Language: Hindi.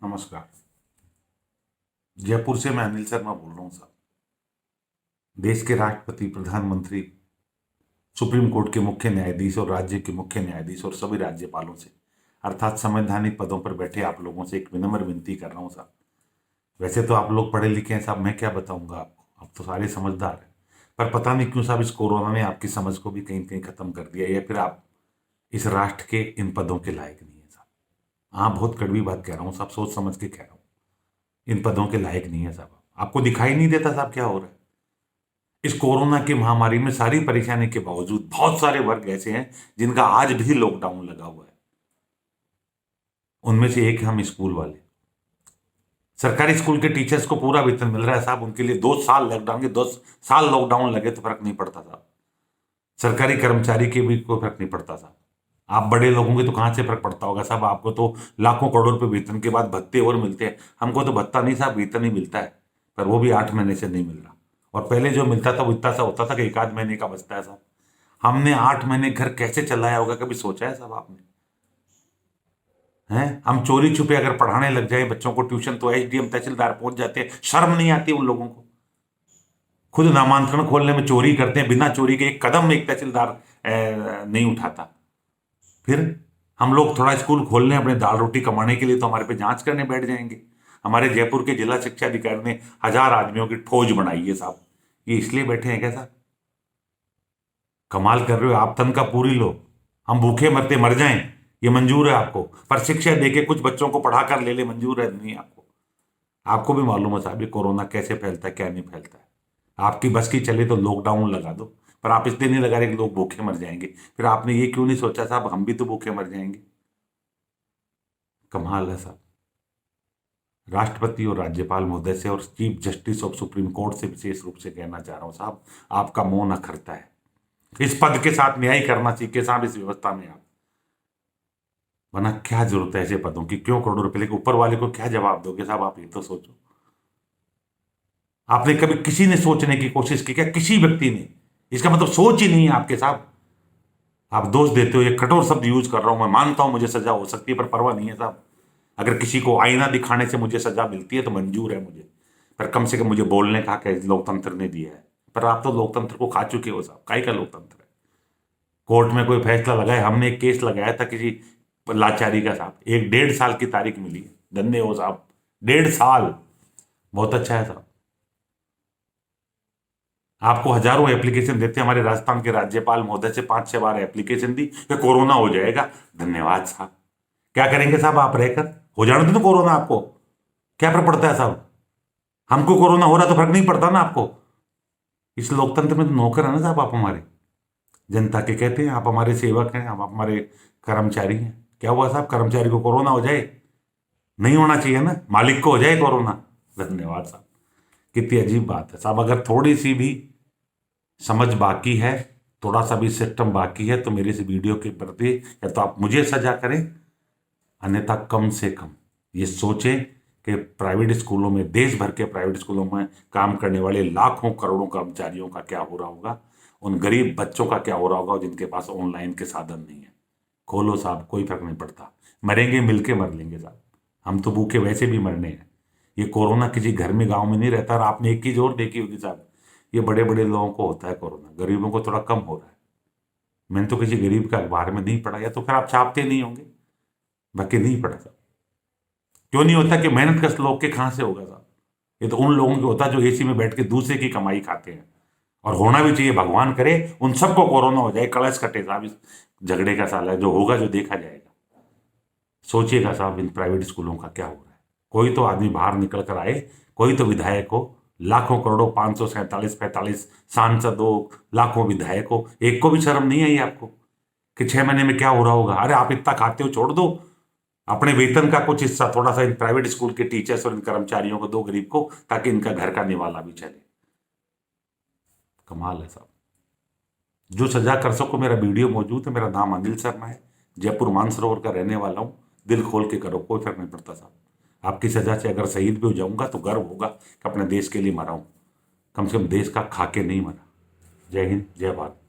नमस्कार। जयपुर से मैं अनिल शर्मा बोल रहा हूँ साहब। देश के राष्ट्रपति, प्रधानमंत्री, सुप्रीम कोर्ट के मुख्य न्यायाधीश और राज्य के मुख्य न्यायाधीश और सभी राज्यपालों से अर्थात संवैधानिक पदों पर बैठे आप लोगों से एक विनम्र विनती कर रहा हूँ साहब। वैसे तो आप लोग पढ़े लिखे हैं साहब, मैं क्या बताऊंगा आपको, आप तो सारे समझदार हैं। पर पता नहीं क्यों साहब इस कोरोना ने आपकी समझ को भी कहीं कहीं खत्म कर दिया, या फिर आप इस राष्ट्र के इन पदों के लायक नहीं है साहब। हाँ, बहुत कड़वी बात कह रहा हूँ साहब, सोच समझ के कह रहा हूँ। इन पदों के लायक नहीं है साहब। आपको दिखाई नहीं देता साहब क्या हो रहा है? इस कोरोना की महामारी में सारी परेशानी के बावजूद बहुत सारे वर्ग ऐसे हैं जिनका आज भी लॉकडाउन लगा हुआ है। उनमें से एक है हम स्कूल वाले। सरकारी स्कूल के टीचर्स को पूरा वेतन मिल रहा है साहब, उनके लिए 2 साल लॉकडाउन के 2 साल लॉकडाउन लगे तो फर्क नहीं पड़ता साहब। सरकारी कर्मचारी के भी कोई फर्क नहीं पड़ता साहब। आप बड़े लोगों के तो कहां से फर्क पड़ता होगा साहब? आपको तो लाखों करोड़ रुपए वेतन के बाद भत्ते और मिलते हैं, हमको तो भत्ता नहीं साहब, वेतन ही मिलता है। पर वो भी 8 महीने से नहीं मिल रहा। और पहले जो मिलता था वो इतना सा होता था कि 1 आध महीने का बचता है साहब। हमने 8 महीने घर कैसे चलाया होगा, कभी सोचा है साहब आपने? हैं, हम चोरी छुपे अगर पढ़ाने लग जाए बच्चों को ट्यूशन तो एसडीएम तहसीलदार पहुंच जाते हैं। शर्म नहीं आती उन लोगों को? खुद नामांकन खोलने में चोरी करते हैं, बिना चोरी के एक कदम एक तहसीलदार नहीं उठाता। फिर हम लोग थोड़ा स्कूल खोल लें अपने दाल रोटी कमाने के लिए तो हमारे पे जांच करने बैठ जाएंगे। हमारे जयपुर के जिला शिक्षा अधिकारी ने 1000 आदमियों की फौज बनाई है साहब। ये इसलिए बैठे हैं क्या साहब? कमाल कर रहे हो आप, तनख्वाह पूरी लो, हम भूखे मरते मर जाएं, ये मंजूर है आपको? पर शिक्षा देके कुछ बच्चों को पढ़ाकर ले ले, मंजूर है नहीं आपको? आपको भी मालूम है साहब ये कोरोना कैसे फैलता है क्या नहीं फैलता है। आपकी बस की चले तो लॉकडाउन लगा दो, पर आप इसलिए नहीं लगा रहे कि लोग भूखे मर जाएंगे। फिर आपने ये क्यों नहीं सोचा साहब हम भी तो भूखे मर जाएंगे? कमाल है साहब। राष्ट्रपति और राज्यपाल महोदय से और chief justice of supreme court से विशेष रूप से कहना चाह रहा हूं साहब, आपका मौन अखरता है। इस पद के साथ न्याय करना सीखे साहब, इस व्यवस्था में आप। वरना क्या जरूरत है ऐसे पदों की? क्यों करोड़ों रुपए लेके ऊपर वाले को क्या जवाब दोगे साहब? आप ये तो सोचो। आपने कभी किसी ने सोचने की कोशिश की क्या? किसी व्यक्ति ने? इसका मतलब सोच ही नहीं है आपके साहब। आप दोष देते हो, ये कठोर शब्द यूज कर रहा हूं, मैं मानता हूं मुझे सजा हो सकती है, पर परवाह नहीं है साहब। अगर किसी को आईना दिखाने से मुझे सजा मिलती है तो मंजूर है मुझे, पर कम से कम मुझे बोलने का हक लोकतंत्र ने दिया है। पर आप तो लोकतंत्र को खा चुके हो साहब। काय का लोकतंत्र है? कोर्ट में कोई फैसला लगाए, हमने एक केस लगाया था किसी लाचारी का साहब, 1 1.5 साल की तारीख मिली है। धन्य हो साहब, 1.5 साल बहुत अच्छा है साहब। आपको हजारों एप्लीकेशन देते हैं, हमारे राजस्थान के राज्यपाल महोदय से 5 6 बार एप्लीकेशन दी कि कोरोना हो जाएगा। धन्यवाद साहब। क्या करेंगे साहब आप रहकर? हो जाने दो ना कोरोना आपको, क्या फर्क पड़ता है साहब? हमको कोरोना हो रहा तो फर्क नहीं पड़ता ना आपको? इस लोकतंत्र में तो नौकर है ना साहब आप हमारे, जनता के कहते हैं। आप हमारे सेवक हैं, आप हमारे कर्मचारी हैं। क्या हुआ साहब, कर्मचारी को कोरोना हो जाए? नहीं होना चाहिए ना, मालिक को हो जाए कोरोना। धन्यवाद साहब। कितनी अजीब बात है साहब। अगर थोड़ी सी भी समझ बाकी है, थोड़ा सा भी सिस्टम बाकी है तो मेरे इस वीडियो के प्रति या तो आप मुझे सजा करें, अन्यथा कम से कम ये सोचें कि प्राइवेट स्कूलों में, देश भर के प्राइवेट स्कूलों में काम करने वाले लाखों करोड़ों कर्मचारियों का क्या हो रहा होगा, उन गरीब बच्चों का क्या हो रहा होगा जिनके पास ऑनलाइन के साधन नहीं है। खोलो साहब, कोई फर्क नहीं पड़ता। मरेंगे मिलके मर लेंगे साहब, हम तो भूखे वैसे भी मरने हैं। ये कोरोना किसी घर में गांव में नहीं रहता। और आपने एक चीज और देखी होगी साहब, ये बड़े बड़े लोगों को होता है कोरोना, गरीबों को थोड़ा कम हो रहा है। मैंने तो किसी गरीब का अखबार में नहीं पढ़ा, या तो फिर आप छापते नहीं होंगे, बाकी नहीं पढ़ा साहब। क्यों नहीं होता? कि मेहनत कश लोग के कहां से होगा साहब? ये तो उन लोगों के होता है जो एसी में बैठ के दूसरे की कमाई खाते हैं। और होना भी चाहिए, भगवान करे उन सबको कोरोना हो जाए, कलश कटे साहब इस झगड़े का। साला जो होगा जो देखा जाएगा। सोचिएगा साहब इन प्राइवेट स्कूलों का क्या हो रहा है। कोई तो आदमी बाहर निकल कर आए, कोई तो विधायक हो, लाखों करोड़ों 547 45 सांसद हो, लाखों विधायक हो, एक को भी शर्म नहीं आई आपको कि 6 महीने में क्या हो रहा होगा? अरे आप इतना खाते हो, छोड़ दो अपने वेतन का कुछ हिस्सा थोड़ा सा इन प्राइवेट स्कूल के टीचर्स और इन कर्मचारियों को दो, गरीब को, ताकि इनका घर का निवाला भी चले। कमाल है साहब। जो सजा कर सको, मेरा वीडियो मौजूद है। मेरा नाम अनिल शर्मा है, जयपुर मानसरोवर का रहने वाला हूँ। दिल खोल के करो, कोई फर्क नहीं पड़ता साहब। आपकी सजा से अगर शहीद भी हो जाऊंगा तो गर्व होगा कि अपने देश के लिए मरा हूं, कम से कम देश का खाके नहीं मरा। जय हिंद, जय भारत।